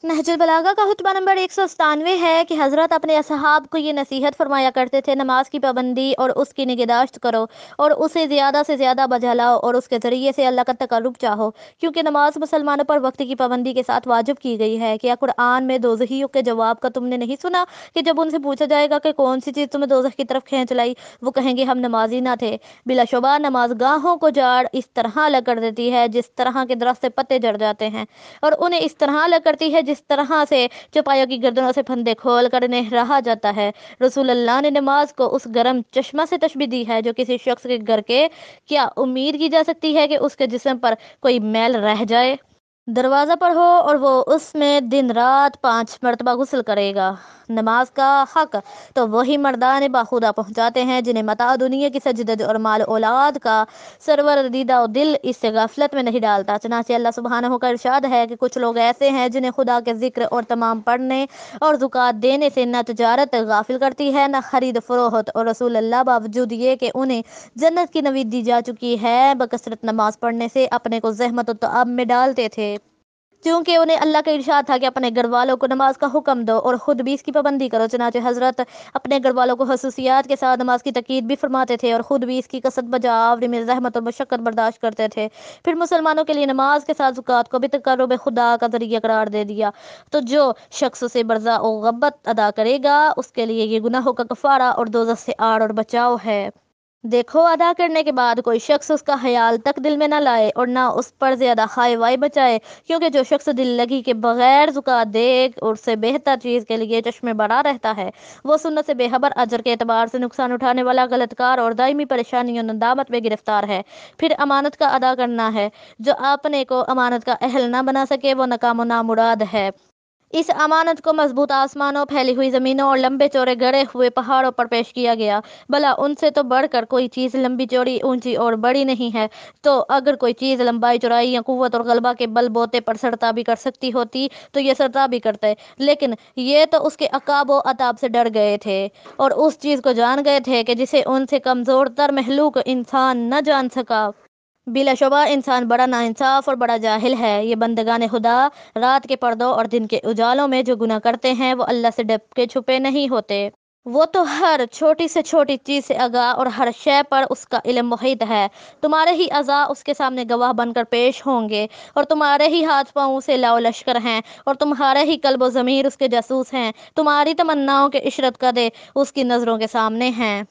नहजुल बलागा का खुतबा नंबर 197 है कि हज़रत अपने असहाब को ये नसीहत फरमाया करते थे, नमाज की पाबंदी और उसकी निगहदाश्त करो और उसे ज़्यादा से ज़्यादा बजा लाओ और उसके ज़रिए से अल्लाह का तकर्रुब चाहो, क्योंकि नमाज मुसलमानों पर वक्त की पाबंदी के साथ वाजिब की गई है। क्या कुरान में दोज़खियों के जवाब का तुमने नहीं सुना कि जब उनसे पूछा जाएगा कि कौन सी चीज़ तुम्हें दोज़ख की तरफ खींच लाई, वो कहेंगे हम नमाजी ना थे। बिलाशुबा नमाज गाहों को जाड़ इस तरह अलग कर देती है जिस तरह के दरख्त से पत्ते जड़ जाते हैं, और उन्हें इस तरह अलग करती है जिस तरह से चौपाइयों की गर्दनों से फंदे खोल कर इन्हें रहा जाता है। रसूल अल्लाह ने नमाज को उस गर्म चश्मा से तशबीह दी है जो किसी शख्स के घर के, क्या उम्मीद की जा सकती है कि उसके जिस्म पर कोई मैल रह जाए? दरवाज़ा पर हो और वो उसमें दिन रात 5 मरतबा गुस्ल करेगा। नमाज का हक तो वही मर्दान बाखुदा पहुँचाते हैं जिन्हें मता दुनिया की सजदत और माल औलाद का सरवर दीदा दिल इससे गफलत में नहीं डालता। चनाचे अल्लाह सुब्हानहू का इरशाद है कि कुछ लोग ऐसे हैं जिन्हें खुदा के जिक्र और तमाम पढ़ने और ज़ुकात देने से न तजारत गाफिल करती है न खरीद फरोख्त, और रसूल अल्लाह बावजूद ये कि उन्हें जन्नत की नवीद दी जा चुकी है, बकसरत नमाज पढ़ने से अपने को ज़हमत और तआब में डालते थे। क्योंकि उन्हें अल्लाह का इरशाद था कि अपने घर वालों को नमाज का हुक्म दो और ख़ुद भी इसकी पाबंदी करो। चनाचे हज़रत अपने घर वालों को खसूसियात के साथ नमाज की तकीद भी फरमाते थे और ख़ुद भी इसकी कसरत बजावरी में ज़हमत और मशक्क़त बर्दाश्त करते थे। फिर मुसलमानों के लिए नमाज के साथ ज़कात को भी तक़र्रुब खुदा का ज़रिया करार दे दिया। तो जो शख्स उसे बर्ज़ा और गब्बत अदा करेगा उसके लिए ये गुनाहों का कफ़ारा और दोज़ख से आड़ और बचाव है। देखो, अदा करने के बाद कोई शख्स उसका ख्याल तक दिल में न लाए और ना उस पर ज़्यादा खाई वाई बचाए, क्योंकि जो शख्स दिल लगी के बगैर ज़कात दे और उससे बेहतर चीज़ के लिए चश्मे बड़ा रहता है, वो सुन्नत से बेखबर अजर के एतबार से नुकसान उठाने वाला गलतकार और दायमी परेशानी और नदामत में गिरफ्तार है। फिर अमानत का अदा करना है। जो अपने को अमानत का अहल न बना सके वो नाकाम ना मुराद है। इस अमानत को मजबूत आसमानों, फैली हुई ज़मीनों और लंबे चौड़े गड़े हुए पहाड़ों पर पेश किया गया। भला उनसे तो बढ़कर कोई चीज़ लंबी चौड़ी, ऊंची और बड़ी नहीं है। तो अगर कोई चीज़ लंबाई, चौड़ाई या कुव्वत और गलबा के बल बोते पर सरता भी कर सकती होती तो ये सरता भी करते, लेकिन ये तो उसके अकाब व अताब से डर गए थे और उस चीज़ को जान गए थे कि जिसे उनसे कमज़ोर तर महलूक इंसान न जान सका। बिलाशुबा इंसान बड़ा नाइंसाफ और बड़ा जाहिल है। ये बंदगान खुदा रात के पर्दों और दिन के उजालों में जो गुनाह करते हैं वो अल्लाह से डप के छुपे नहीं होते। वो तो हर छोटी से छोटी चीज़ से आगाह और हर शय पर उसका इल्म मुहित है। तुम्हारे ही अज़ा उसके सामने गवाह बनकर पेश होंगे और तुम्हारे ही हाथ पाँव उसे लाओ लश्कर हैं और तुम्हारे ही कल्ब व ज़मीर उसके जासूस हैं। तुम्हारी तमन्नाओं के इशरत कदे उसकी नज़रों के सामने हैं।